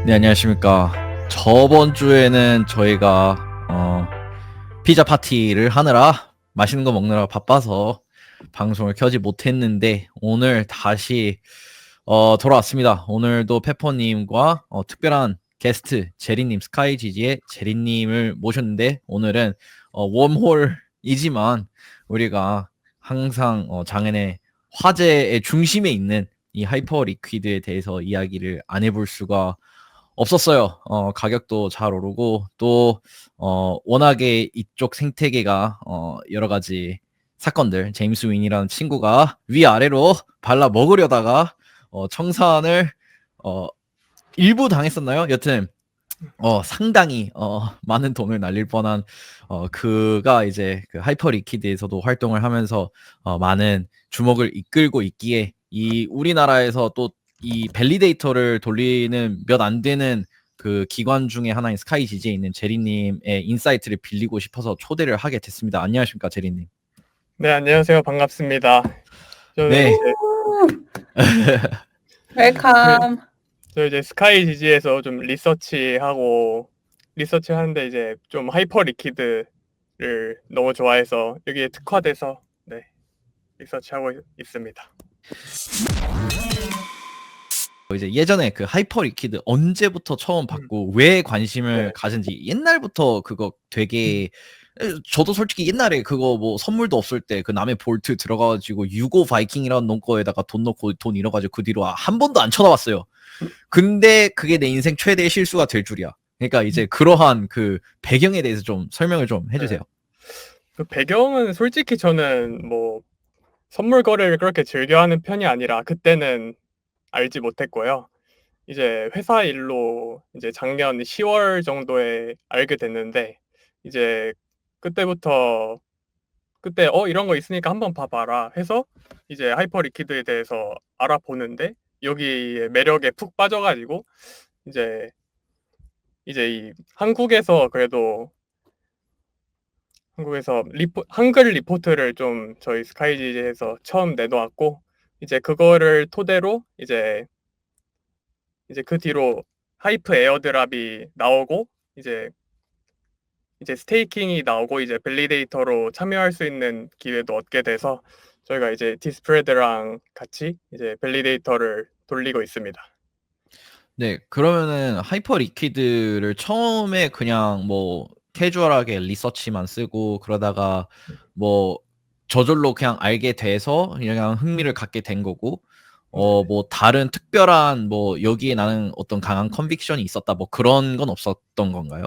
네, 안녕하십니까. 저번 주에는 저희가 피자 파티를 하느라 맛있는 거 먹느라 바빠서 방송을 켜지 못했는데 오늘 다시 돌아왔습니다. 오늘도 페퍼님과 특별한 게스트 제리님, 스카이지지의 제리님을 모셨는데 오늘은 웜홀이지만 우리가 항상 장안의 화제의 중심에 있는 이 하이퍼 리퀴드에 대해서 이야기를 안 해볼 수가 없었어요. 가격도 잘 오르고 또 워낙에 이쪽 생태계가 여러 가지 사건들, 제임스 윈이라는 친구가 위아래로 발라 먹으려다가 청산을 어, 일부 당했었나요? 여튼 상당히 많은 돈을 날릴 뻔한 그가 이제 그 하이퍼 리퀴드에서도 활동을 하면서 많은 주목을 이끌고 있기에 이 우리나라에서 또 이 밸리데이터를 돌리는 몇 안 되는 그 기관 중에 하나인 스카이 지지에 있는 제리님의 인사이트를 빌리고 싶어서 초대를 하게 됐습니다. 안녕하십니까, 제리님? 네, 안녕하세요. 반갑습니다. 저는 네. 웰컴. 저 이제 스카이 지지에서 좀 리서치하는데 이제 좀 하이퍼 리퀴드를 너무 좋아해서 여기에 특화돼서 리서치하고 있습니다. 이제 예전에 그 하이퍼 리퀴드 언제부터 처음 받고 왜 관심을 네. 가진지 옛날부터 그거 되게 저도 솔직히 옛날에 그거 뭐 선물도 없을 때 그 남의 볼트 들어가가지고 유고 바이킹이라는 놈 거에다가 돈 넣고 돈 잃어가지고 그 뒤로 한 번도 안 쳐다봤어요. 근데 그게 내 인생 최대의 실수가 될 줄이야. 그러니까 이제 그러한 그 배경에 대해서 좀 설명을 좀 해주세요. 그 배경은 솔직히 저는 뭐 선물 거래를 그렇게 즐겨하는 편이 아니라 그때는 알지 못했고요. 이제 회사 일로 이제 작년 10월 정도에 알게 됐는데 이제 그때부터 그때 이런 거 있으니까 한번 봐봐라 해서 이제 하이퍼 리퀴드에 대해서 알아보는데 여기에 매력에 푹 빠져가지고 이제 이 한국에서 그래도 한국에서 한글 리포트를 좀 저희 스카이지에서 처음 내놓았고 이제 그거를 토대로 이제 그 뒤로 하이프 에어드랍이 나오고 이제 스테이킹이 나오고 이제 밸리데이터로 참여할 수 있는 기회도 얻게 돼서 저희가 이제 디스프레드랑 같이 이제 밸리데이터를 돌리고 있습니다. 네, 그러면은 하이퍼 리퀴드를 처음에 그냥 뭐 캐주얼하게 리서치만 쓰고 그러다가 뭐 저절로 그냥 알게 돼서 그냥 흥미를 갖게 된 거고 뭐 다른 특별한 뭐 여기에 나는 어떤 강한 컨빅션이 있었다 뭐 그런 건 없었던 건가요?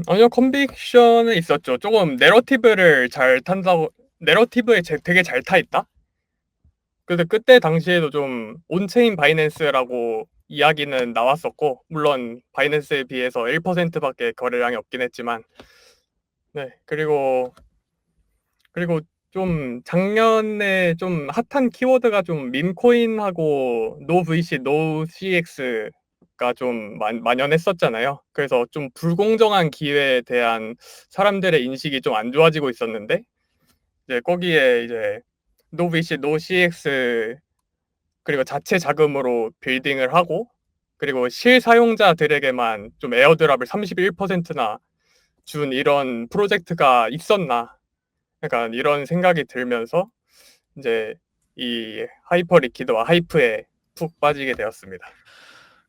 아니요. 컨빅션은 있었죠. 조금 내러티브에 되게 잘 타 있다? 근데 그때 당시에도 좀 온체인 바이낸스라고 이야기는 나왔었고 물론 바이낸스에 비해서 1% 밖에 거래량이 없긴 했지만 그리고 좀 작년에 좀 핫한 키워드가 좀 밈코인하고 노VC, 노CX가 좀 만연했었잖아요. 그래서 좀 불공정한 기회에 대한 사람들의 인식이 좀 안 좋아지고 있었는데 이제 거기에 이제 노VC, 노CX 그리고 자체 자금으로 빌딩을 하고 그리고 실사용자들에게만 좀 에어드랍을 31%나 준 이런 프로젝트가 있었나 약간 이런 생각이 들면서 이제 이 하이퍼 리퀴드와 하이프에 푹 빠지게 되었습니다.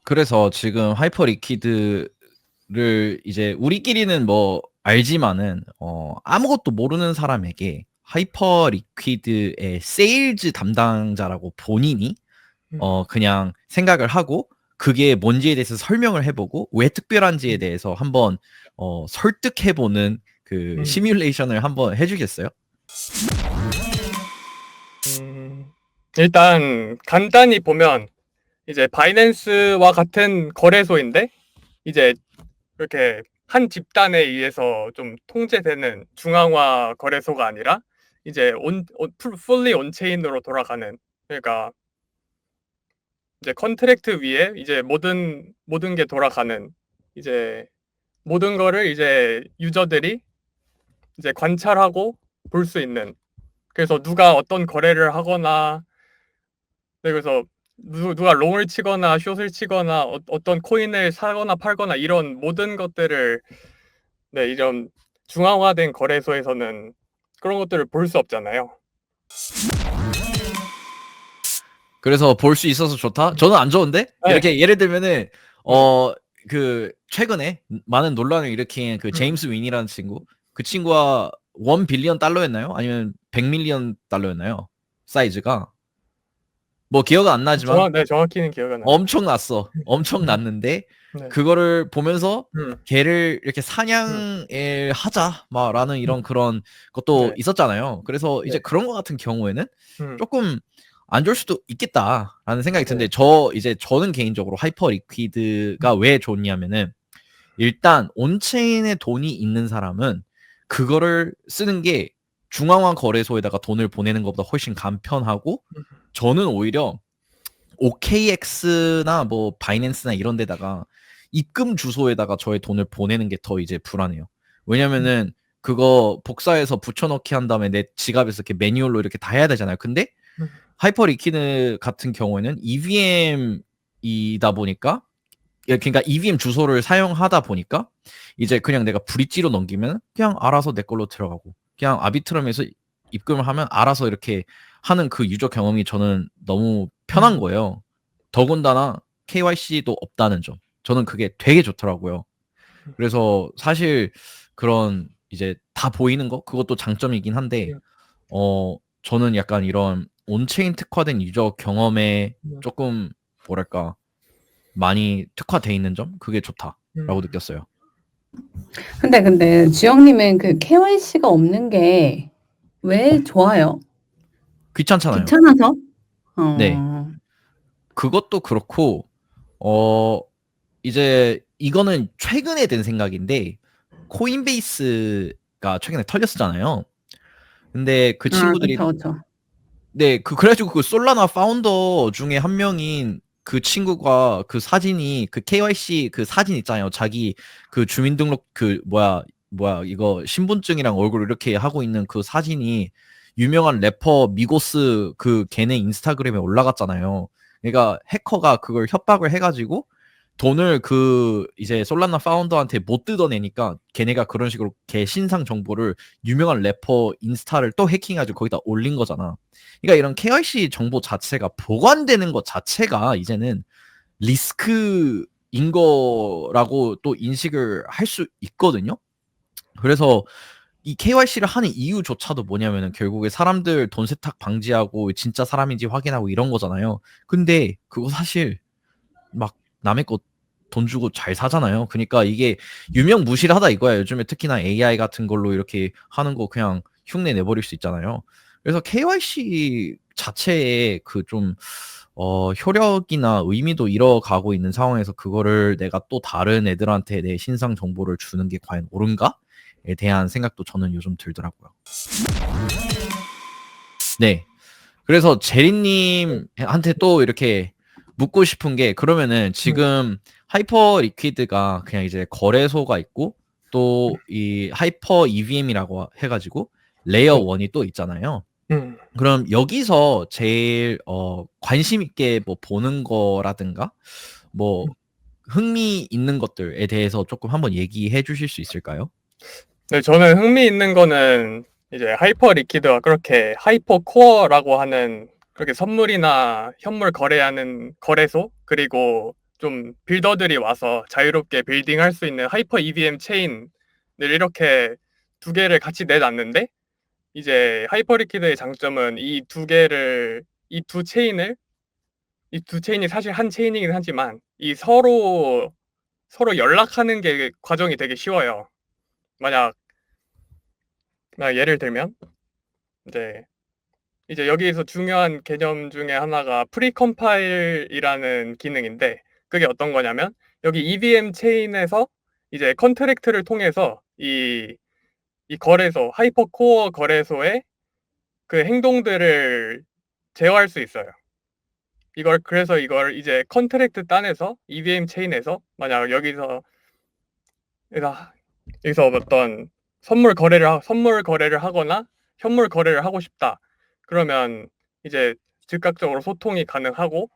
그래서 지금 하이퍼 리퀴드를 이제 우리끼리는 뭐 알지만은 아무것도 모르는 사람에게 하이퍼 리퀴드의 세일즈 담당자라고 본인이 그냥 생각을 하고 그게 뭔지에 대해서 설명을 해보고 왜 특별한지에 대해서 한번 설득해보는 그 시뮬레이션을 한번 해주겠어요? 일단 간단히 보면 이제 바이낸스와 같은 거래소인데 이제 이렇게 한 집단에 의해서 좀 통제되는 중앙화 거래소가 아니라 이제 풀리 온체인으로 돌아가는 그러니까 이제 컨트랙트 위에 이제 모든 게 돌아가는 이제 모든 거를 이제 유저들이 이제 관찰하고 볼 수 있는 그래서 누가 어떤 거래를 하거나 그래서 누가 롱을 치거나 숏을 치거나 어떤 코인을 사거나 팔거나 이런 모든 것들을 네 이런 중앙화된 거래소에서는 그런 것들을 볼 수 없잖아요. 그래서 볼 수 있어서 좋다? 저는 안 좋은데? 네. 이렇게 예를 들면은 네. 그 최근에 많은 논란을 일으킨 그 음. 제임스 윈이라는 친구. 그 친구가 1 빌리언 달러였나요? 아니면 100 밀리언 달러였나요? 사이즈가. 뭐 기억은 안 나지만 정확히는 기억이 안 나네요. 엄청났어. 엄청났는데 네. 그거를 보면서 음. 걔를 이렇게 음. '사냥을 하자.' 막 라는 음. 이런 그런 것도 네. 있었잖아요. 그래서 네. 이제 그런 거 같은 경우에는 음. 쪼끔 '안 좋을 수도 있겠다.'라는 생각이 네. 드는데 저는 개인적으로 하이퍼 리퀴드가 음. 왜 좋냐면은 일단 온체인에 돈이 있는 사람은 그거를 쓰는 게 중앙화 거래소에다가 돈을 보내는 것보다 훨씬 간편하고 음. 저는 오히려 OKX나 뭐 바이낸스나 이런 데다가 입금 주소에다가 저의 돈을 보내는 게 더 이제 불안해요. 왜냐면은 그거 복사해서 붙여 넣기 한 다음에 내 지갑에서 이렇게 매뉴얼로 이렇게 다 해야 되잖아요. 근데 음. 하이퍼 리퀴드 같은 경우에는 EVM이다 보니까 그러니까 EVM 주소를 사용하다 보니까 이제 그냥 내가 브릿지로 넘기면 그냥 알아서 내 걸로 들어가고 그냥 아비트럼에서 입금을 하면 알아서 이렇게 하는 그 유저 경험이 저는 너무 편한 음. 거예요. 더군다나 KYC도 없다는 점. 저는 그게 되게 좋더라고요. 그래서 사실 그런 이제 다 보이는 거 그것도 장점이긴 한데 음. 저는 약간 이런 온체인 특화된 유저 경험에 음. 쪼끔 뭐랄까 많이 특화돼 있는 점 그게 좋다라고 음. 느꼈어요. 근데 지영님은 그 KYC가 없는 게 왜 좋아요? 귀찮잖아요. 귀찮아서? 네. 그것도 그렇고 어 이제 이거는 최근에 든 생각인데 코인베이스가 최근에 털렸었잖아요. 근데 그 아, 친구들이 그쵸, 그쵸. 네 그래 가지고 그 솔라나 파운더 중에 한 명인 그 친구가 그 사진이 그 KYC 그 사진 있잖아요. 자기 그 주민등록 그 뭐야 이거 신분증이랑 얼굴 이렇게 하고 있는 그 사진이 유명한 래퍼 미고스 그 걔네 인스타그램에 올라갔잖아요. 그러니까 해커가 그걸 협박을 해 가지고 돈을 그 이제 솔라나 파운더한테 못 뜯어내니까 걔네가 그런 식으로 걔 신상 정보를 유명한 래퍼 인스타를 또 해킹해 가지고 거기다 올린 거잖아. 그러니까 이런 KYC 정보 자체가 보관되는 것 자체가 이제는 리스크인 거라고 또 인식을 할 수 있거든요. 그래서 이 KYC를 하는 이유조차도 뭐냐면은 결국에 사람들 돈 세탁 방지하고 진짜 사람인지 확인하고 이런 거잖아요. 근데 그거 사실 막 남의 거 돈 주고 잘 사잖아요. 그니까 이게 유명무실하다 이거야. 요즘에 특히나 AI 같은 걸로 이렇게 하는 거 그냥 흉내 내 버릴 수 있잖아요. 그래서 KYC 자체의 그 좀 효력이나 의미도 잃어가고 있는 상황에서 그거를 내가 또 다른 애들한테 내 신상 정보를 주는 게 과연 옳은가?에 대한 생각도 저는 요즘 들더라고요. 네. 그래서 제리 네. 님한테 또 이렇게 묻고 싶은 게 그러면은 음. 지금 하이퍼 리퀴드가 그냥 이제 거래소가 있고 또 이 하이퍼 EVM이라고 해 가지고 레이어 네. 1이 또 있잖아요. 음. 그럼 여기서 제일 관심 있게 뭐 보는 거라든가 뭐 음. 흥미 있는 것들에 대해서 쪼끔 한번 얘기해 주실 수 있을까요? 네. 저는 흥미있는 거는 이제 하이퍼 리퀴드가 그렇게 하이퍼 코어라고 하는 그렇게 선물이나 현물 거래하는 거래소 그리고 좀 빌더들이 와서 자유롭게 빌딩할 수 있는 하이퍼 EVM 체인을 이렇게 두 개를 같이 내놨는데 이제 하이퍼 리퀴드의 장점은 이 두 체인을 이 두 체인이 사실 한 체인이긴 하지만 이 서로 연락하는 게 과정이 되게 쉬워요. 만약 예를 들면 이제 여기에서 중요한 개념 중에 하나가 프리컴파일이라는 기능인데 그게 어떤 거냐면 여기 EVM 체인에서 이제 컨트랙트를 통해서 이 거래소 하이퍼 코어 거래소의 그 행동들을 제어할 수 있어요. 그래서 이걸 이제 컨트랙트 딴에서 EVM 체인에서 만약 여기서 여기서 어떤 선물 거래를 하거나 현물 거래를 하고 싶다. 그러면 이제 즉각적으로 소통이 가능하고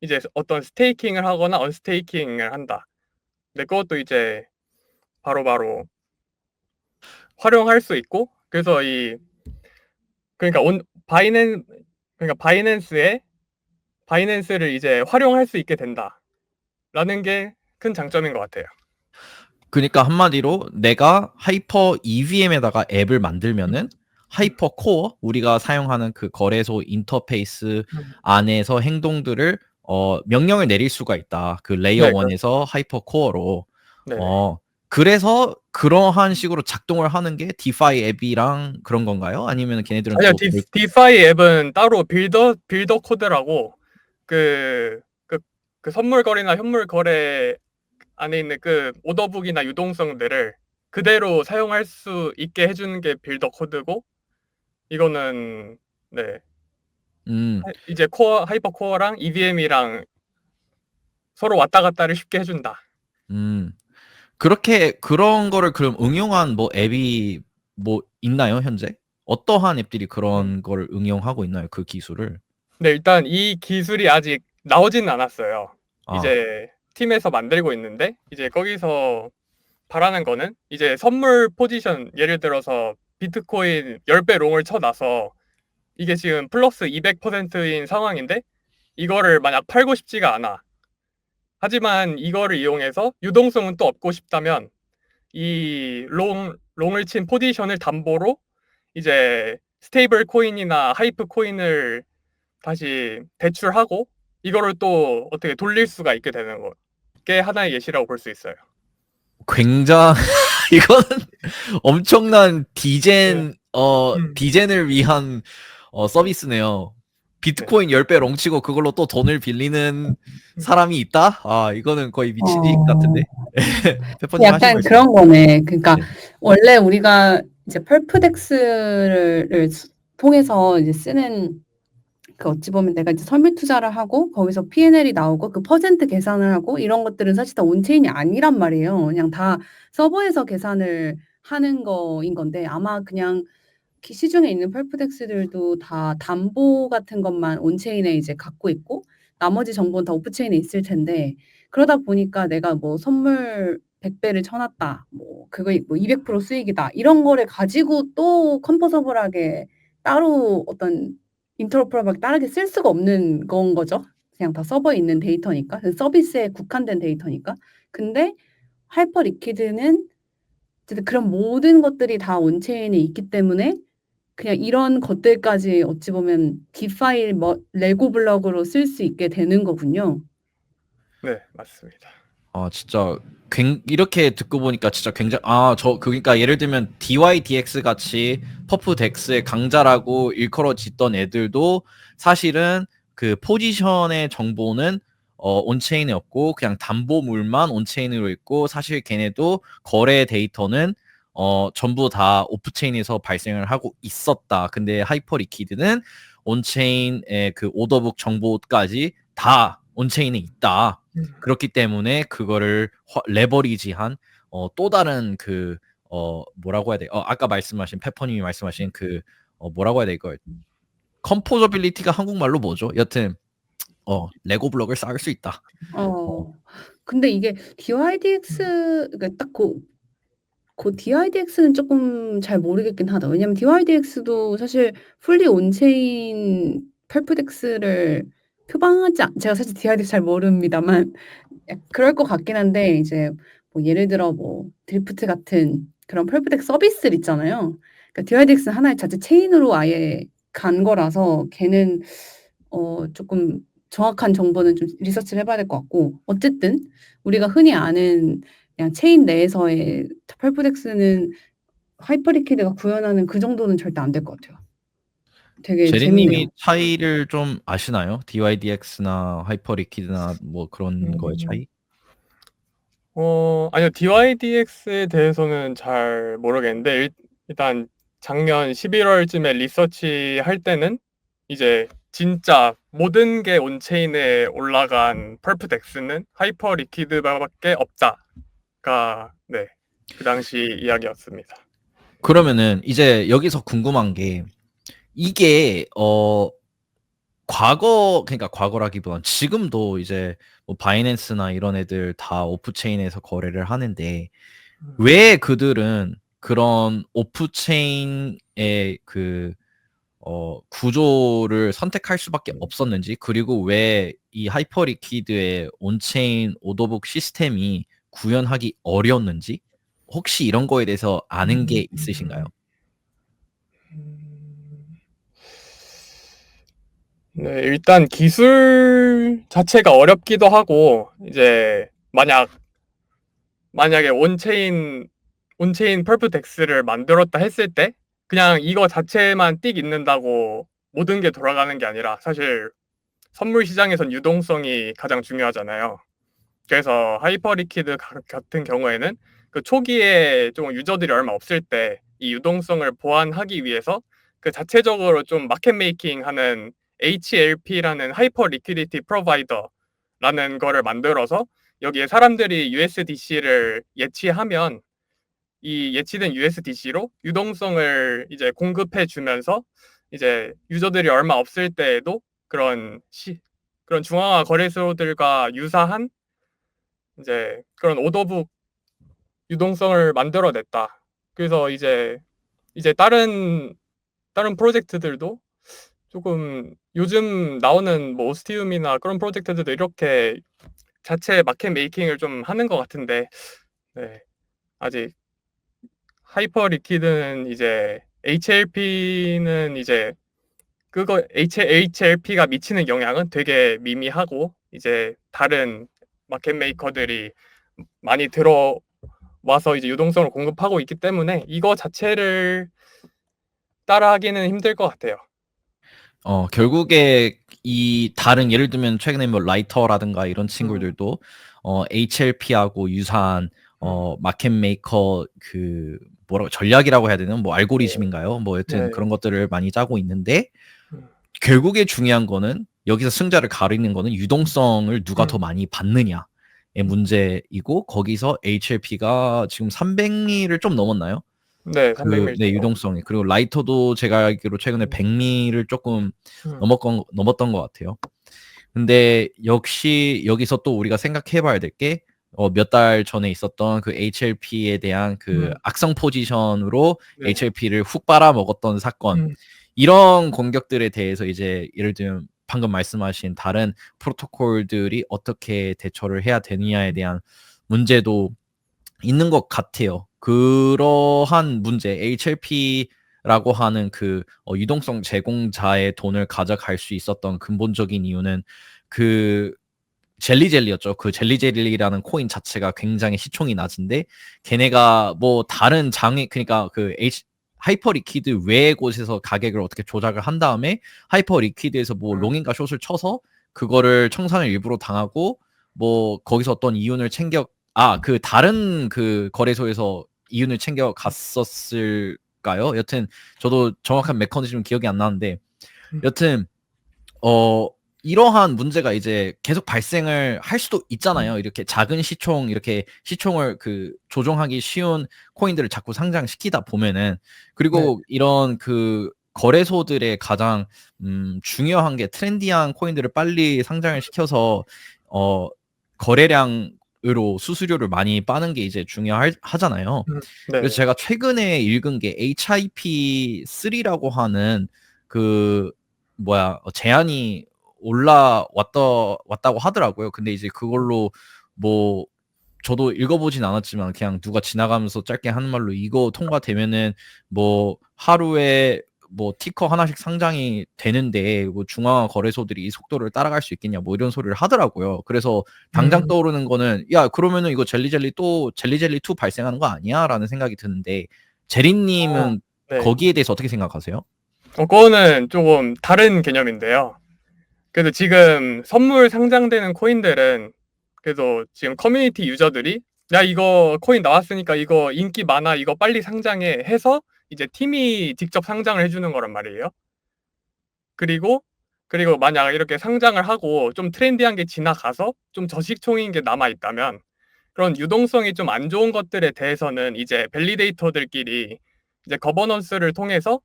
이제 어떤 스테이킹을 하거나 언스테이킹을 한다. 근데 그것도 이제 바로바로 활용할 수 있고, 그래서 그러니까 바이낸스를 이제 활용할 수 있게 된다라는 게 큰 장점인 것 같아요. 그러니까 한마디로 내가 하이퍼 EVM에다가 앱을 만들면은 하이퍼 코어 우리가 사용하는 그 거래소 인터페이스 안에서 행동들을 명령을 내릴 수가 있다. 그 레이어 네, 1에서 하이퍼 코어로. 네네. 그래서 그러한 식으로 작동을 하는 게 디파이 앱이랑 그런 건가요? 아니면 걔네들은 아니요, 또 디파이 앱은 따로 빌더 코드라고 그, 그, 그 선물 거래나 현물 거래 안에 있는 그 오더북이나 유동성들을 그대로 사용할 수 있게 해주는 게 빌더 코드고, 이거는 네 음, 이제 하이퍼 코어랑 EVM이랑 서로 왔다 갔다를 쉽게 해준다. 음. 그렇게 그런 거를 그럼 응용한 뭐 앱이 뭐 있나요, 현재? 어떠한 앱들이 그런 거를 응용하고 있나요, 그 기술을? 네, 일단 이 기술이 아직 나오지는 않았어요. 아, 이제 팀에서 만들고 있는데, 이제 거기서 바라는 거는 이제 선물 포지션, 예를 들어서 비트코인 10배 롱을 쳐놔서 이게 지금 플러스 200%인 상황인데 이거를 만약 팔고 싶지가 않아. 하지만 이거를 이용해서 유동성은 또 얻고 싶다면 이 롱을 친 포지션을 담보로 이제 스테이블 코인이나 하이프 코인을 다시 대출하고 이거를 또 어떻게 돌릴 수가 있게 되는 게 하나의 예시라고 볼 수 있어요. 굉장히 이거는 엄청난 네. 디젠을 위한 서비스네요. 네. 비트코인 10배 롱치고 그걸로 또 돈을 빌리는 사람이 있다? 아, 이거는 거의 미친 짓 같은데. 어, 페퍼님 하신 약간 말씀. 그런 거네. 그러니까 네. 원래 우리가 이제 펄프덱스를 통해서 이제 쓰는 그 어찌 보면 내가 이제 설물 투자를 하고 거기서 P&L이 나오고 그 퍼센트 계산을 하고 이런 것들은 사실 다 온체인이 아니란 말이에요. 그냥 다 서버에서 계산을 하는 거인 건데 아마 그냥 시중에 있는 펄프덱스들도 다 담보 같은 것만 온체인에 이제 갖고 있고 나머지 정보는 다 오프체인에 있을 텐데 그러다 보니까 내가 뭐 선물 100배를 쳐놨다. 뭐 그거 뭐 200% 수익이다. 이런 거를 가지고 또 컴포서블하게 따로 어떤 인터로퍼러블하게 다르게 쓸 수가 없는 건 거죠. 그냥 다 서버에 있는 데이터니까. 서비스에 국한된 데이터니까. 근데 하이퍼 리퀴드는 어쨌든 그런 모든 것들이 다 온체인에 있기 때문에 그냥 이런 것들까지 어찌 보면 디파이 뭐 레고 블록으로 쓸 수 있게 되는 거군요. 네, 맞습니다. 진짜 이렇게 듣고 보니까 진짜 굉장히 그러니까 예를 들면 DYDX 같이 퍼프덱스의 강자라고 일컬어짓던 애들도 사실은 그 포지션의 정보는 온체인에 없고 그냥 담보물만 온체인으로 있고 사실 걔네도 거래 데이터는 전부 다 오프체인에서 발생을 하고 있었다. 근데 하이퍼리퀴드는 온체인의 그 오더북 정보까지 다 온체인에 있다. 그렇기 때문에 그거를 레버리지한 또 다른 그 뭐라고 해야 돼? 아까 말씀하신 페퍼님이 말씀하신 그 뭐라고 해야 돼 이걸 컴포저빌리티가 한국말로 뭐죠? 여튼 레고 블록을 쌓을 수 있다. 어, 근데 이게 DYDX 그러니까 딱 그 DYDX는 조금 잘 모르겠긴 하다. 왜냐면 DYDX도 사실 풀리 온체인 펄프덱스를 표방하지 제가 사실 DYDX 잘 모릅니다만 그럴 것 같긴 한데 이제 뭐 예를 들어 뭐 드리프트 같은 그런 펄프덱스 서비스들 있잖아요. 그러니까 DYDX는 하나의 자체 체인으로 아예 간 거라서 걔는 조금 정확한 정보는 좀 리서치를 해봐야 될 것 같고 어쨌든 우리가 흔히 아는 그냥 체인 내에서의 펄프덱스는 하이퍼리퀴드가 구현하는 그 정도는 절대 안 될 것 같아요. 되게 재밌네요. 제리님이 차이를 좀 아시나요? DYDX나 하이퍼리퀴드나 뭐 그런 거의 음. 차이? 아니요. DYDX에 대해서는 잘 모르겠는데 일단 작년 11월쯤에 리서치할 때는 이제 진짜 모든 게 온체인에 올라간 펄프덱스는 하이퍼 리퀴드밖에 없다가 네, 그 당시 이야기였습니다. 그러면은 이제 여기서 궁금한 게 이게 그러니까 과거라기보단 지금도 이제 뭐 바이낸스나 이런 애들 다 오프체인에서 거래를 하는데 왜 그들은 그런 오프체인의 구조를 선택할 수밖에 없었는지, 그리고 왜 이 하이퍼리퀴드의 온체인 오더북 시스템이 구현하기 어려웠는지, 혹시 이런 거에 대해서 아는 게 있으신가요? 네, 일단 기술 자체가 어렵기도 하고, 이제 만약에 온체인 펄프덱스를 만들었다 했을 때 그냥 이거 자체만 띡 있는다고 모든 게 돌아가는 게 아니라, 사실 선물 시장에선 유동성이 가장 중요하잖아요. 그래서 하이퍼리퀴드 같은 경우에는 그 초기에 좀 유저들이 얼마 없을 때 이 유동성을 보완하기 위해서 그 자체적으로 좀 마켓 메이킹 하는 HLP라는 하이퍼 리퀴디티 프로바이더라는 거를 만들어서 여기에 사람들이 USDC를 예치하면 이 예치된 USDC로 유동성을 이제 공급해 주면서 이제 유저들이 얼마 없을 때에도 그런 중앙화 거래소들과 유사한 이제 그런 오더북 유동성을 만들어냈다. 그래서 이제 다른 프로젝트들도 조금 요즘 나오는 뭐 오스티움이나 그런 프로젝트들도 이렇게 자체 마켓 메이킹을 좀 하는 것 같은데, 네, 아직 하이퍼 리퀴드는 이제 HLP는 이제 그거 HLP가 미치는 영향은 되게 미미하고, 이제 다른 마켓 메이커들이 많이 들어와서 이제 유동성을 공급하고 있기 때문에 이거 자체를 따라하기는 힘들 것 같아요. 결국에 이 다른, 예를 들면 최근에 뭐 라이터라든가 이런 음. 친구들도 HLP하고 유사한 마켓 메이커 뭐라고 전략이라고 해야 되나? 뭐 알고리즘인가요? 뭐 여튼 네. 그런 것들을 많이 짜고 있는데, 음. 결국에 중요한 거는, 여기서 승자를 가리는 거는 유동성을 누가 더 많이 받느냐의 문제이고, 거기서 HLP가 지금 300미를 좀 넘었나요? 네, 300ml 네, 정도. 유동성이. 그리고 라이터도 제가 알기로 최근에 100미를 조금 넘었던 것 같아요. 근데 역시 여기서 또 우리가 생각해 봐야 될 게, 몇 달 전에 있었던 그 HLP에 대한 악성 포지션으로 네. HLP를 훅 빨아먹었던 사건, 이런 공격들에 대해서 이제 예를 들면 방금 말씀하신 다른 프로토콜들이 어떻게 대처를 해야 되느냐에 대한 문제도 있는 것 같아요. 그러한 문제, HLP라고 하는 유동성 제공자의 돈을 가져갈 수 있었던 근본적인 이유는 그 젤리젤리였죠. 그 젤리젤리라는 코인 자체가 굉장히 시총이 낮은데, 걔네가 뭐 다른 그러니까 하이퍼 리퀴드 외의 곳에서 가격을 어떻게 조작을 한 다음에 하이퍼 리퀴드에서 뭐 롱인가 숏을 쳐서 그거를 청산을 일부러 당하고, 뭐 거기서 어떤 이윤을 다른 거래소에서 이윤을 챙겨 갔었을까요? 여튼 저도 정확한 메커니즘 기억이 안 나는데, 여튼 이러한 문제가 이제 계속 발생을 할 수도 있잖아요. 이렇게 작은 이렇게 시총을 조종하기 쉬운 코인들을 자꾸 상장시키다 보면은. 그리고 이런 거래소들의 가장 중요한 게, 트렌디한 코인들을 빨리 상장을 시켜서 거래량으로 수수료를 많이 빠는 게 이제 중요하잖아요. 네. 그래서 제가 최근에 읽은 게 HIP3라고 하는 제안이 왔다고 하더라고요. 근데 이제 그걸로 뭐 저도 읽어보진 않았지만 그냥 누가 지나가면서 짧게 하는 말로, 이거 통과되면은 뭐 하루에 뭐 티커 하나씩 상장이 되는데 뭐 중앙화 거래소들이 이 속도를 따라갈 수 있겠냐, 뭐 이런 소리를 하더라고요. 그래서 당장 떠오르는 거는, 야 그러면은 이거 젤리젤리2 발생하는 거 아니야? 라는 생각이 드는데, 제리님은 네. 거기에 대해서 어떻게 생각하세요? 그거는 조금 다른 개념인데요. 그래도 지금 선물 상장되는 코인들은 그래도 지금 커뮤니티 유저들이 야 이거 코인 나왔으니까 이거 인기 많아 이거 빨리 상장해 해서 이제 팀이 직접 상장을 해주는 거란 말이에요. 그리고 만약 이렇게 상장을 하고 좀 트렌디한 게 지나가서 좀 저식총인 게 남아 있다면, 그런 유동성이 좀 안 좋은 것들에 대해서는 이제 밸리데이터들끼리 이제 거버넌스를 통해서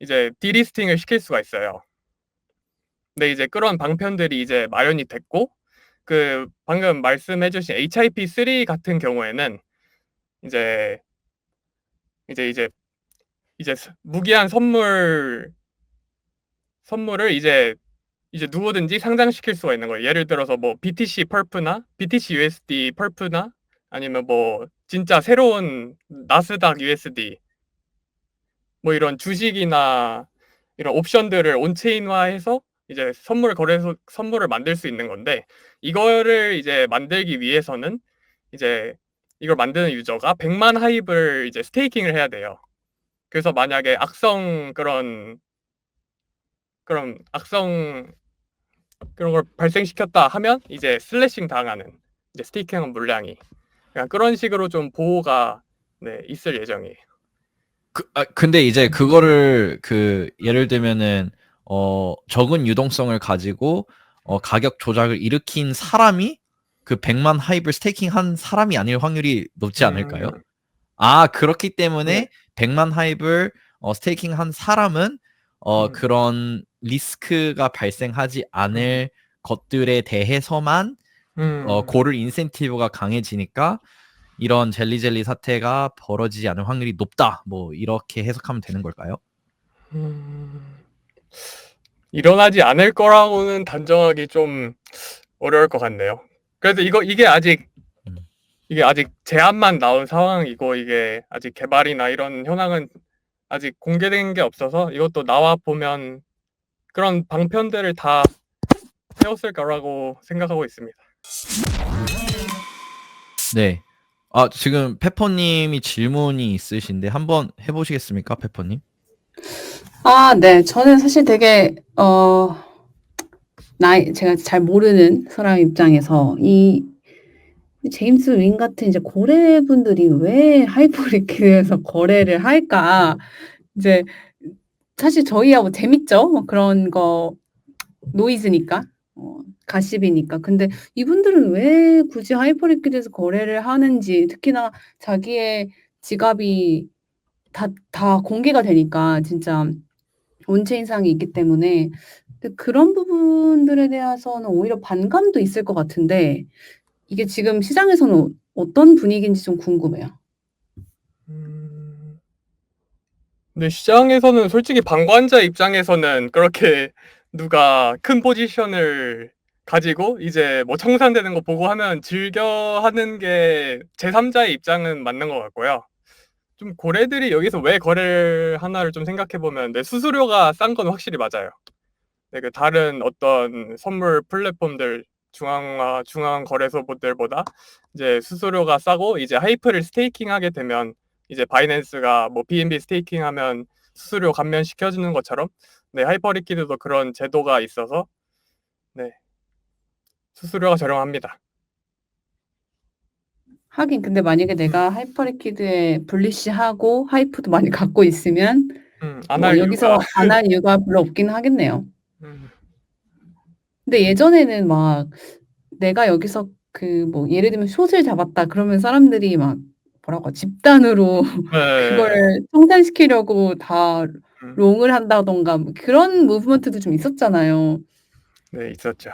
이제 디리스팅을 시킬 수가 있어요. 근데 이제 그런 방편들이 이제 마련이 됐고 그 방금 말씀해 주신 HIP3 같은 경우에는 이제 이제 무기한 선물을 이제 누구든지 상장시킬 수가 있는 거예요. 예를 들어서 뭐 BTC 펄프나 BTC USD 펄프나 아니면 뭐 진짜 새로운 나스닥 USD 뭐 이런 주식이나 이런 옵션들을 온체인화해서 이제 선물을 만들 수 있는 건데 이거를 이제 만들기 위해서는 이제 이걸 만드는 유저가 100만 하입을 이제 스테이킹을 해야 돼요. 그래서 만약에 그런 악성 그런 걸 발생시켰다 하면 이제 슬래싱 당하는 이제 스테이킹한 물량이 그런 식으로 좀 보호가 있을 예정이에요. 근데 이제 그거를 예를 들면은 적은 유동성을 가지고 가격 조작을 일으킨 사람이 그 100만 하입을 스테이킹한 사람이 아닐 확률이 높지 않을까요? 그렇기 때문에 네. 100만 하입을 스테이킹한 사람은 그런 리스크가 발생하지 않을 것들에 대해서만 고를 인센티브가 강해지니까 이런 젤리 사태가 벌어지지 않을 확률이 높다. 뭐 이렇게 해석하면 되는 걸까요? 일어나지 않을 거라고는 단정하기 좀 어려울 것 같네요. 그래서 이게 아직 제안만 나온 상황이고 이게 아직 개발이나 이런 현황은 아직 공개된 게 없어서 이것도 나와 보면 그런 방편들을 다 세웠을 거라고 생각하고 있습니다. 네. 지금 페퍼님이 질문이 있으신데 한번 해보시겠습니까, 페퍼님? 네. 저는 사실 되게 제가 잘 모르는 사람 입장에서 이 제임스 윈 같은 이제 고래분들이 왜 하이퍼리퀴드에서 거래를 할까? 이제 사실 저희야 뭐 재밌죠. 뭐 그런 거 노이즈니까. 가십이니까. 근데 이분들은 왜 굳이 하이퍼리퀴드에서 거래를 하는지, 특히나 자기의 지갑이 다 공개가 되니까 진짜 온체인상이 있기 때문에 근데 그런 부분들에 대해서는 오히려 반감도 있을 것 같은데 이게 지금 시장에서는 어떤 분위기인지 좀 궁금해요. 근데 시장에서는 솔직히 방관자 입장에서는 그렇게 누가 큰 포지션을 가지고 이제 뭐 청산되는 거 보고 하면 즐겨 하는 게 제3자의 입장은 맞는 것 같고요. 좀 고래들이 여기서 왜 거래를 하나를 좀 생각해 보면 수수료가 싼 건 확실히 맞아요. 그 다른 어떤 선물 플랫폼들 중앙 거래소들보다 이제 수수료가 싸고 이제 하이프를 스테이킹하게 되면 이제 바이낸스가 뭐 BNB 스테이킹하면 수수료 감면시켜 주는 것처럼 하이퍼리퀴드도 그런 제도가 있어서 수수료가 저렴합니다. 하긴 근데 만약에 내가 하이퍼리퀴드에 불리시하고 하이프도 많이 갖고 있으면 안 뭐 할 여기서 이유가 안 할 이유가 별로 없긴 하겠네요. 음. 근데 예전에는 막 내가 여기서 뭐 예를 들면 숏을 잡았다 그러면 사람들이 막 뭐라고 집단으로 네. 그거를 청산시키려고 다 음. 롱을 한다던가 뭐 그런 무브먼트도 좀 있었잖아요. 네, 있었죠.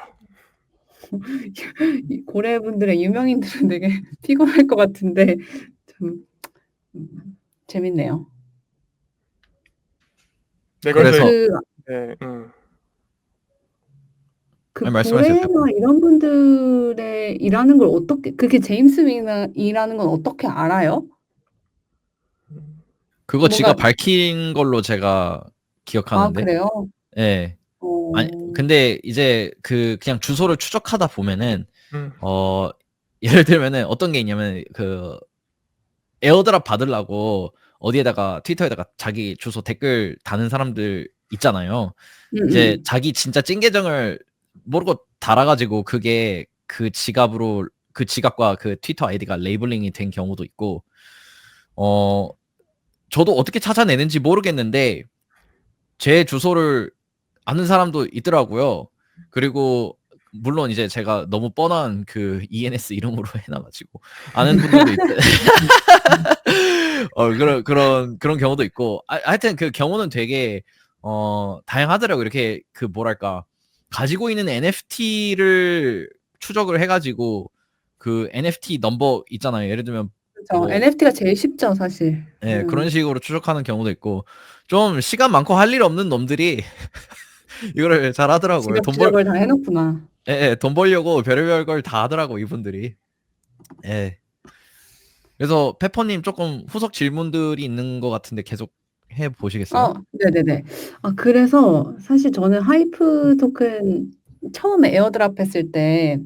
이 고래분들의 유명인들은 되게 피곤할 것 같은데 참 재밌네요. 네, 그래서 그래서 그 아니, 말씀하세요, 고래나 페퍼님. 이런 분들의 일하는 걸 어떻게 그게 제임스 윈이라는 건 어떻게 알아요? 그거 지가 뭔가 밝힌 걸로 제가 기억하는데. 그래요? 예. 아니, 근데 이제 그냥 주소를 추적하다 보면은 예를 들면은 어떤 게 있냐면 에어드랍 받으려고 어디에다가 트위터에다가 자기 주소 댓글 다는 사람들 있잖아요. 이제 자기 진짜 찐 계정을 모르고 달아가지고 그게 그 지갑과 그 트위터 아이디가 레이블링이 된 경우도 있고, 저도 어떻게 찾아내는지 모르겠는데 제 주소를 아는 사람도 있더라고요. 그리고 물론 이제 제가 너무 뻔한 ENS 이름으로 해놔가지고 아는 분들도 그런 경우도 있고, 하여튼 그 경우는 되게 다양하더라고. 이렇게 뭐랄까, 가지고 있는 NFT를 추적을 해가지고 그 NFT 넘버 있잖아요. 예를 들면 그렇죠. 뭐 NFT가 제일 쉽죠, 사실. 예, 그런 식으로 추적하는 경우도 있고 좀 시간 많고 할 일 없는 놈들이 이거를 잘 하더라고요. 지갑 추적을 다 해놓구나. 예, 돈 벌려고 별의별 걸 다 하더라고 이분들이. 예. 그래서 페퍼님 조금 후속 질문들이 있는 것 같은데 계속 해 보시겠어요? 네네네. 그래서 사실 저는 하이프 토큰 처음에 에어드랍 했을 때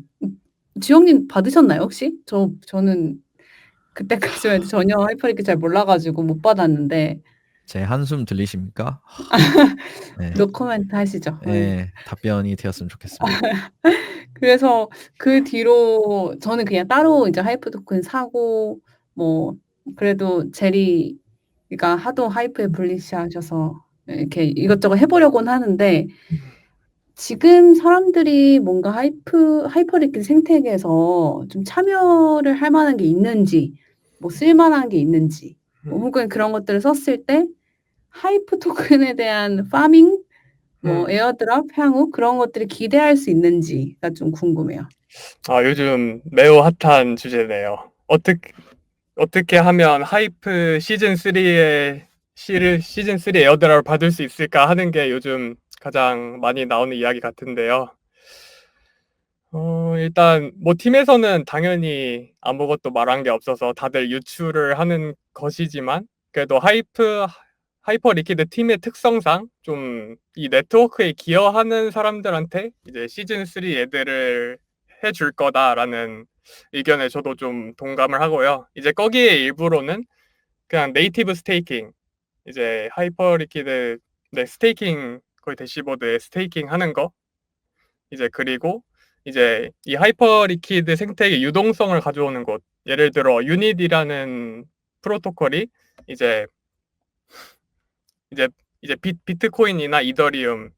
지영님 받으셨나요, 혹시? 저는 그때까지만 해도 전혀 하이퍼리퀴 잘 몰라가지고 못 받았는데. 제 한숨 들리십니까? 네. 노코멘트 하시죠. 예, 답변이 되었으면 좋겠습니다. 그래서 그 뒤로 저는 그냥 따로 이제 하이프 토큰 사고 뭐 그래도 제리가 하도 하이프에 불리시하셔서 이렇게 이것저것 해보려고는 하는데 지금 사람들이 뭔가 하이퍼리퀴드 생태계에서 좀 참여를 할 만한 게 있는지, 뭐 쓸만한 게 있는지, 뭐 혹은 그런 것들을 썼을 때 하이프 토큰에 대한 파밍, 뭐 에어드랍 향후 그런 것들을 기대할 수 있는지가 좀 궁금해요. 요즘 매우 핫한 주제네요. 어떻게 하면 하이프 시즌 3의 시즌 3 에어드랍을 받을 수 있을까 하는 게 요즘 가장 많이 나오는 이야기 같은데요. 일단 뭐 팀에서는 당연히 아무것도 말한 게 없어서 다들 유추를 하는 것이지만 그래도 하이퍼 리퀴드 팀의 특성상 좀 이 네트워크에 기여하는 사람들한테 이제 시즌 3 애들을 해줄 거다라는 의견에 저도 좀 동감을 하고요. 이제 거기에 일부로는 그냥 네이티브 스테이킹, 이제 하이퍼 리퀴드 스테이킹 거의 대시보드에 스테이킹 하는 거, 이제 그리고 이제 이 하이퍼 리퀴드 생태계 유동성을 가져오는 곳, 예를 들어 유닛이라는 프로토콜이 이제 비트코인이나 이더리움,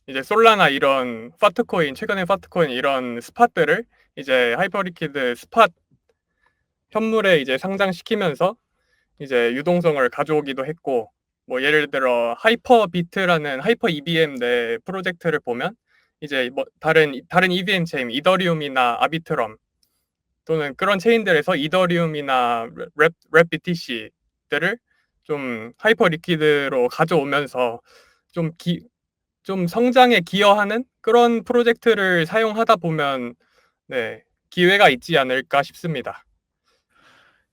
이제 솔라나 이런 파트코인, 최근에 파트코인 이런 스팟들을 이제 하이퍼 리퀴드 스팟 현물에 이제 상장시키면서 이제 유동성을 가져오기도 했고, 뭐 예를 들어 하이퍼 비트라는 하이퍼 EVM 내 프로젝트를 보면 이제 뭐 다른 EVM 체인, 이더리움이나 아비트럼 또는 그런 체인들에서 이더리움이나 랩 BTC들을 좀 하이퍼 리퀴드로 가져오면서 좀 성장에 기여하는 그런 프로젝트를 사용하다 보면 기회가 있지 않을까 싶습니다.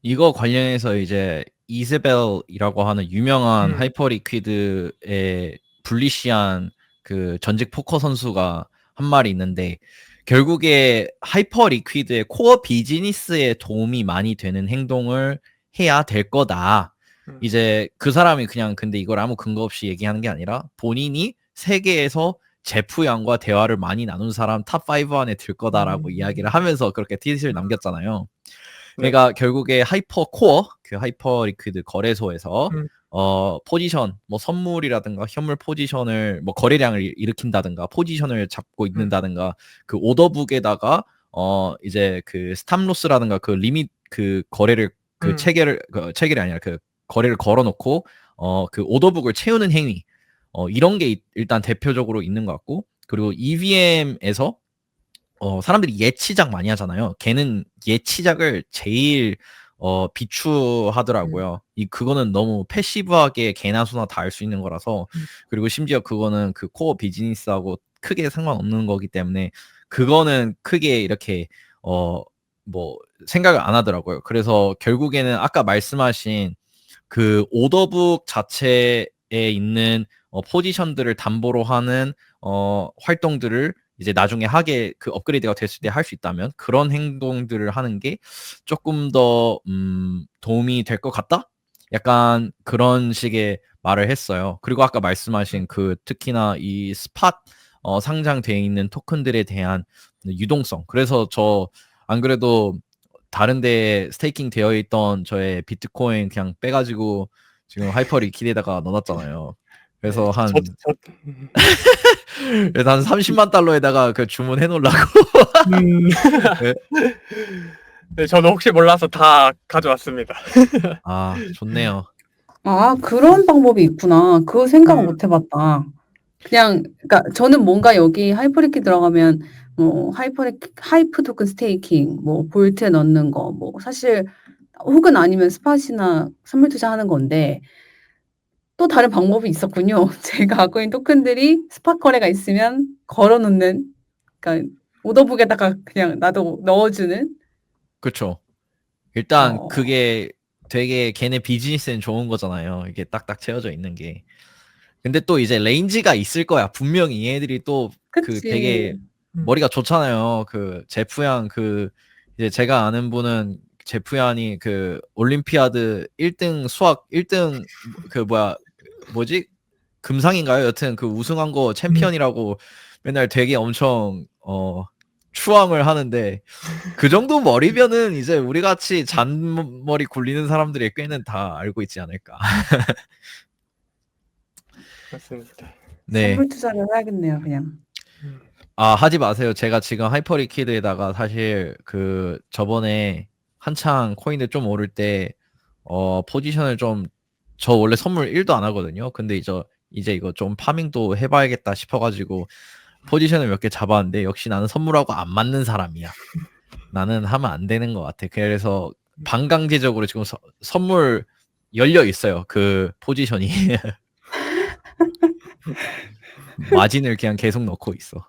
이거 관련해서 이제 이세벨이라고 하는 유명한 하이퍼 리퀴드의 불리시한 그 전직 포커 선수가 한 말이 있는데 결국에 하이퍼 리퀴드의 코어 비즈니스에 도움이 많이 되는 행동을 해야 될 거다. 이제 그 사람이 그냥 근데 이걸 아무 근거 없이 얘기하는 게 아니라 본인이 세계에서 제프 양과 대화를 많이 나눈 사람 탑 5 안에 들 거다라고 이야기를 하면서 그렇게 트윗을 남겼잖아요. 그러니까 결국에 하이퍼 코어, 그 하이퍼 리퀴드 거래소에서 포지션, 뭐 선물이라든가 현물 포지션을 뭐 거래량을 일으킨다든가 포지션을 잡고 있는다든가 그 오더북에다가 이제 그 스탑로스라든가 그 리밋 그 거래를 그 체계를 아니라 그 거래를 걸어놓고 그 오더북을 채우는 행위 이런 게 일단 대표적으로 있는 것 같고 그리고 EVM에서 사람들이 예치작 많이 하잖아요. 걔는 예치작을 제일 비추하더라고요. 그거는 너무 패시브하게 개나 소나 다 할 수 있는 거라서 그리고 심지어 그거는 그 코어 비즈니스하고 크게 상관없는 거기 때문에 그거는 크게 이렇게 뭐 생각을 안 하더라고요. 그래서 결국에는 아까 말씀하신 그 오더북 자체에 있는 포지션들을 담보로 하는 활동들을 이제 나중에 그 업그레이드가 됐을 때 할 수 있다면 그런 행동들을 하는 게 조금 더 도움이 될 것 같다? 약간 그런 식의 말을 했어요. 그리고 아까 말씀하신 그 특히나 이 스팟 상장되어 있는 토큰들에 대한 유동성. 그래서 저 안 그래도 다른 데에 스테이킹 되어 있던 저의 비트코인 그냥 빼가지고 지금 하이퍼 리퀴드에다가 넣어놨잖아요. 그래서 한 30만 달러에다가 그 주문해 놓으려고. 네, 저도 혹시 몰라서 다 가져왔습니다. 좋네요. 그런 방법이 있구나. 그거 생각 못 해봤다. 그냥 그러니까 저는 뭔가 여기 하이퍼리퀴 들어가면 뭐 하이프 토큰 스테이킹, 뭐 볼트에 넣는 거, 뭐 사실 혹은 아니면 스팟이나 선물 투자하는 건데 또 다른 방법이 있었군요. 제가 갖고 있는 토큰들이 스팟 거래가 있으면 걸어 놓는, 그러니까 오더북에다가 그냥 나도 넣어주는. 그쵸. 일단 어, 그게 되게 걔네 비즈니스엔 좋은 거잖아요. 이게 딱딱 채워져 있는 게. 근데 또 이제 레인지가 있을 거야. 분명히 얘네들이 또 그 되게 그치. 머리가 좋잖아요. 그 제프 양 그 이제 제가 아는 분은 제프 양이 그 올림피아드 1등 수학 1등 그 뭐지? 금상인가요? 여튼 그 우승한 거 챔피언이라고 맨날 되게 엄청 추앙을 하는데 그 정도 머리면은 이제 우리 같이 잔머리 굴리는 사람들의 꽤는 다 알고 있지 않을까. 맞습니다. 네. 선물 투자를 해야겠네요, 그냥. 아, 하지 마세요. 제가 지금 하이퍼리퀴드에다가 사실 그 저번에 한창 코인들 좀 오를 때 포지션을 좀 저 원래 선물 1도 안 하거든요. 근데 이제 이거 좀 파밍도 해봐야겠다 싶어가지고 포지션을 몇 개 잡았는데 역시 나는 선물하고 안 맞는 사람이야. 나는 하면 안 되는 것 같아. 그래서 반강제적으로 지금 선물 열려 있어요. 그 포지션이. 마진을 그냥 계속 넣고 있어.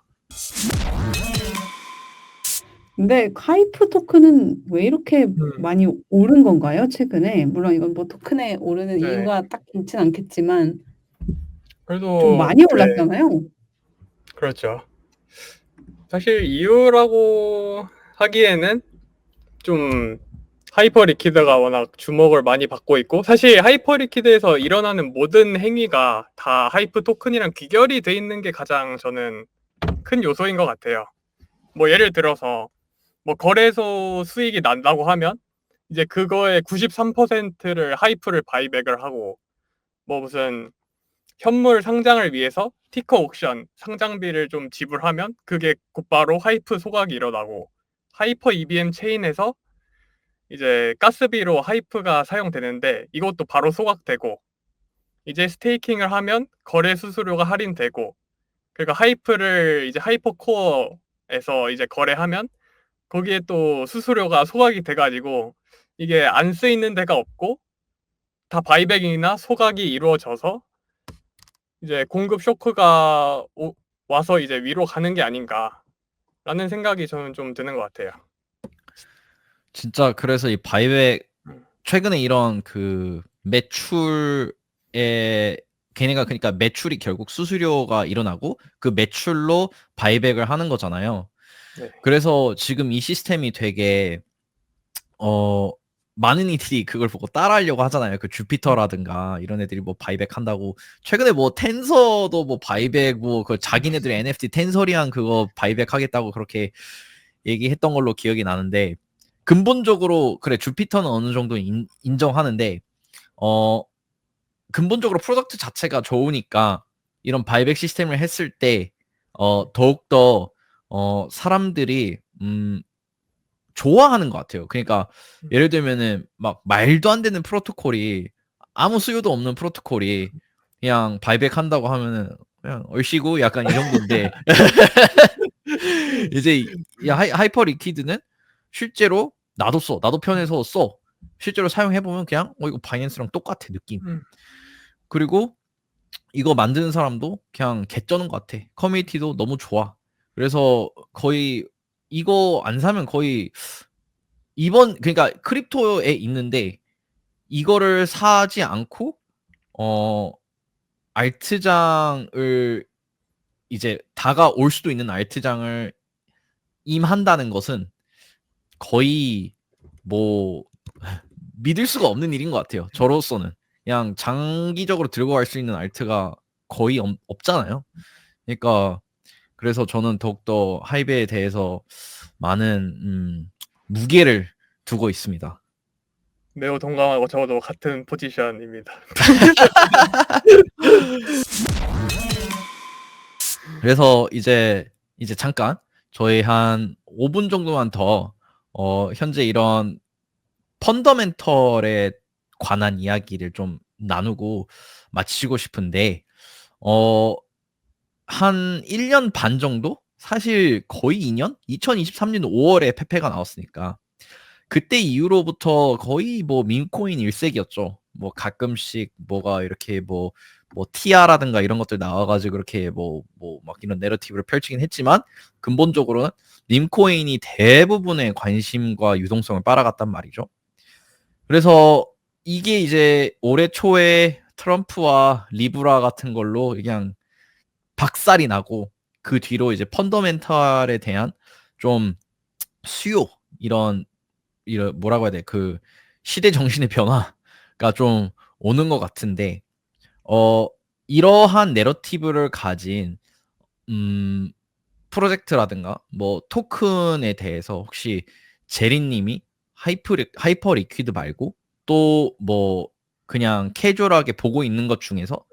근데 하이프 토큰은 왜 이렇게 많이 오른 건가요, 최근에? 물론 이건 뭐 토큰에 오르는 네. 이유가 딱 있진 않겠지만 좀 그래도 많이 네, 올랐잖아요. 그렇죠. 사실 이유라고 하기에는 좀 하이퍼 리퀴드가 워낙 주목을 많이 받고 있고, 사실 하이퍼 리퀴드에서 일어나는 모든 행위가 다 하이프 토큰이랑 귀결이 돼 있는 게 가장 저는 큰 요소인 것 같아요. 뭐 예를 들어서 뭐 거래소 수익이 난다고 하면 이제 그거의 93%를 하이프를 바이백을 하고, 뭐 무슨 현물 상장을 위해서 티커 옥션 상장비를 좀 지불하면 그게 곧바로 하이프 소각이 일어나고, 하이퍼 EBM 체인에서 이제 가스비로 하이프가 사용되는데 이것도 바로 소각되고, 이제 스테이킹을 하면 거래 수수료가 할인되고, 그러니까 하이프를 이제 하이퍼 코어에서 이제 거래하면 거기에 또 수수료가 소각이 돼 가지고 이게 안 쓰이는 데가 없고 다 바이백이나 소각이 이루어져서 이제 공급 쇼크가 와서 이제 위로 가는 게 아닌가라는 생각이 저는 좀 드는 것 같아요. 진짜 그래서 이 바이백 음. 최근에 이런 그 매출에 걔네가 그러니까 매출이 결국 수수료가 일어나고 그 매출로 바이백을 하는 거잖아요. 네. 그래서 지금 이 시스템이 되게 어 많은 이들이 그걸 보고 따라하려고 하잖아요. 그 주피터라든가 이런 애들이 뭐 바이백 한다고 최근에 뭐 텐서도 뭐 바이백 뭐 그 자기네들의 NFT 텐서리안 그거 바이백 하겠다고 그렇게 얘기했던 걸로 기억이 나는데 근본적으로 그래 주피터는 어느 정도 인정하는데 어 근본적으로 프로덕트 자체가 좋으니까 이런 바이백 시스템을 했을 때 더욱더 사람들이 좋아하는 것 같아요. 그러니까 예를 들면은 막 말도 안 되는 프로토콜이 아무 수요도 없는 프로토콜이 그냥 바이백 한다고 하면은 그냥 얼씨구 약간 이 정도인데 이제 이 하이퍼 리퀴드는 실제로 나도 써. 나도 편해서 써. 실제로 사용해 보면 그냥 이거 바이낸스랑 똑같아 느낌. 그리고 이거 만드는 사람도 그냥 개쩌는 것 같아. 커뮤니티도 너무 좋아. 그래서 거의 이거 안 사면 거의 그러니까 크립토에 있는데 이거를 사지 않고 알트장을 이제 다가올 수도 있는 알트장을 임한다는 것은 거의 뭐 믿을 수가 없는 일인 것 같아요. 저로서는 그냥 장기적으로 들고 갈 수 있는 알트가 거의 없잖아요. 그러니까 그래서 저는 더욱더 하이베에 대해서 많은 무게를 두고 있습니다. 매우 동감하고 저도 같은 포지션입니다. 그래서 이제 잠깐 저희 한 5분 정도만 더 현재 이런 펀더멘털에 관한 이야기를 좀 나누고 마치고 싶은데 어 한 1년 반 정도? 사실 거의 2년? 2023년 5월에 페페가 나왔으니까 그때 이후로부터 거의 뭐 밈코인 일색이었죠. 뭐 가끔씩 뭐가 이렇게 뭐 티아라든가 이런 것들 나와가지고 이렇게 막 이런 내러티브를 펼치긴 했지만 근본적으로는 밈코인이 대부분의 관심과 유동성을 빨아갔단 말이죠. 그래서 이게 이제 올해 초에 트럼프와 리브라 같은 걸로 그냥 박살이 나고 그 뒤로 이제 펀더멘탈에 대한 좀 수요 이런 뭐라고 해야 돼? 그 시대 정신의 변화가 좀 오는 것 같은데 어 이러한 내러티브를 가진 음 프로젝트라든가 뭐 토큰에 대해서 혹시 제리님이 하이퍼 리퀴드 말고 또 뭐 그냥 캐주얼하게 보고 있는 것 중에서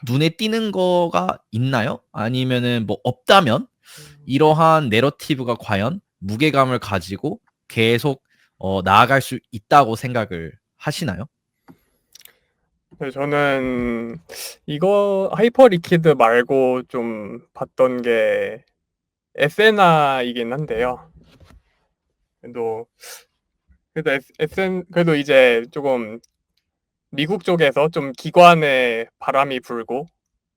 눈에 띄는 거가 있나요? 아니면은 뭐 없다면 이러한 내러티브가 과연 무게감을 가지고 계속 나아갈 수 있다고 생각을 하시나요? 네, 저는 이거 하이퍼 리퀴드 말고 좀 봤던 게 에세나이긴 한데요. 그래도 이제 조금 미국 쪽에서 좀 기관의 바람이 불고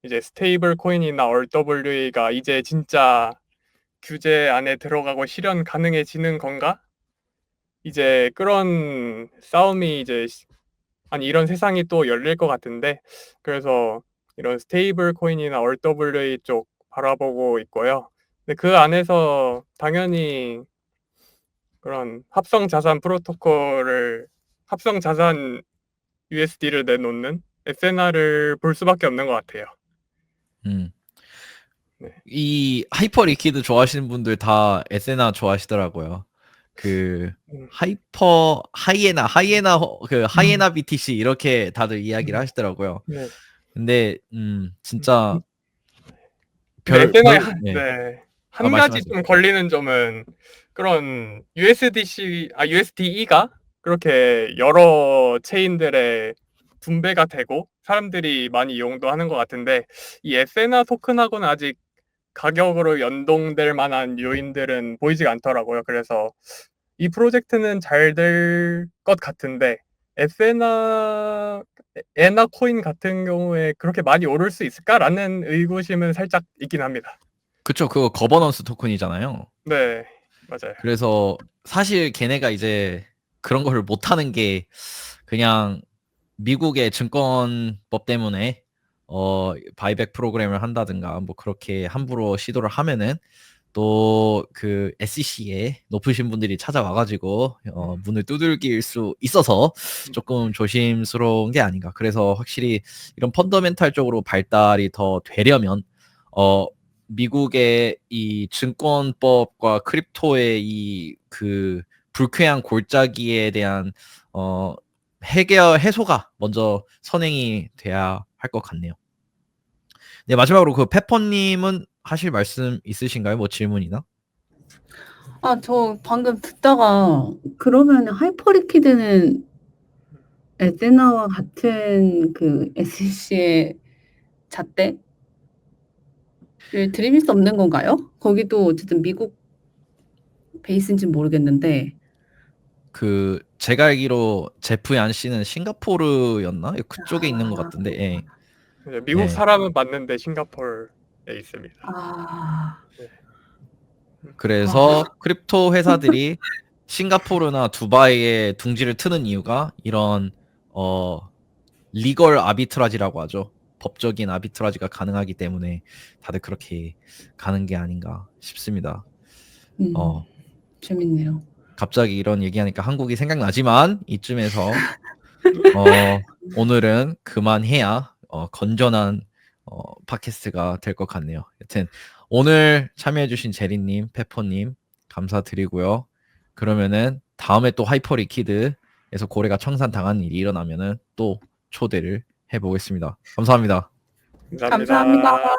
이제 스테이블 코인이나 RWA가 이제 진짜 규제 안에 들어가고 실현 가능해지는 건가? 이제 그런 싸움이 이제 아니 이런 세상이 또 열릴 것 같은데 그래서 이런 스테이블 코인이나 RWA 쪽 바라보고 있고요. 근데 그 안에서 당연히 그런 합성 자산 USD를 내놓는 에세나를 볼 수밖에 없는 것 같아요. 음. 네. 이 하이퍼 리퀴드 좋아하시는 분들 다 에세나 좋아하시더라고요. 그 하이에나 그 하이에나 BTC 이렇게 다들 이야기를 하시더라고요. 네. 근데 진짜 근데 에세나의 네. 한 가지 말씀하세요. 좀 걸리는 점은 그런 USDE가 그렇게 여러 체인들의 분배가 되고 사람들이 많이 이용도 하는 것 같은데 이 에세나 토큰하고는 아직 가격으로 연동될 만한 요인들은 보이지가 않더라고요. 그래서 이 프로젝트는 잘 될 것 같은데 에나 코인 같은 경우에 그렇게 많이 오를 수 있을까라는 의구심은 살짝 있긴 합니다. 그쵸. 그거 거버넌스 토큰이잖아요. 네, 맞아요. 그래서 사실 걔네가 이제 그런 거를 못하는 게 그냥 미국의 증권법 때문에 바이백 프로그램을 한다든가 뭐 그렇게 함부로 시도를 하면은 또 그 SEC에 높으신 분들이 찾아와 가지고 문을 두들길 수 있어서 조금 조심스러운 게 아닌가. 그래서 확실히 이런 펀더멘탈 쪽으로 발달이 더 되려면 미국의 이 증권법과 크립토의 이 그 불쾌한 골짜기에 대한 해소가 먼저 선행이 돼야 할 것 같네요. 네, 마지막으로 그 페퍼님은 하실 말씀 있으신가요? 뭐 질문이나? 저 방금 듣다가 그러면 하이퍼리퀴드는 에세나와 같은 그 SEC의 잣대를 들이밀 수 없는 건가요? 거기도 어쨌든 미국 베이스인지는 모르겠는데. 그 제가 알기로 제프 얀 씨는 싱가포르였나? 그쪽에 있는 것 같은데. 예. 네, 미국 예. 사람은 맞는데 싱가포르에 있습니다. 네. 그래서 크립토 회사들이 싱가포르나 두바이에 둥지를 트는 이유가 이런 리걸 아비트라지라고 하죠. 법적인 아비트라지가 가능하기 때문에 다들 그렇게 가는 게 아닌가 싶습니다. 재밌네요. 갑자기 이런 얘기하니까 한국이 생각나지만 이쯤에서 오늘은 그만해야 건전한 팟캐스트가 될 것 같네요. 여튼 오늘 참여해주신 제리님, 페퍼님 감사드리고요. 그러면은 다음에 또 하이퍼 리퀴드에서 고래가 청산당하는 일이 일어나면은 또 초대를 해보겠습니다. 감사합니다. 감사합니다. 감사합니다.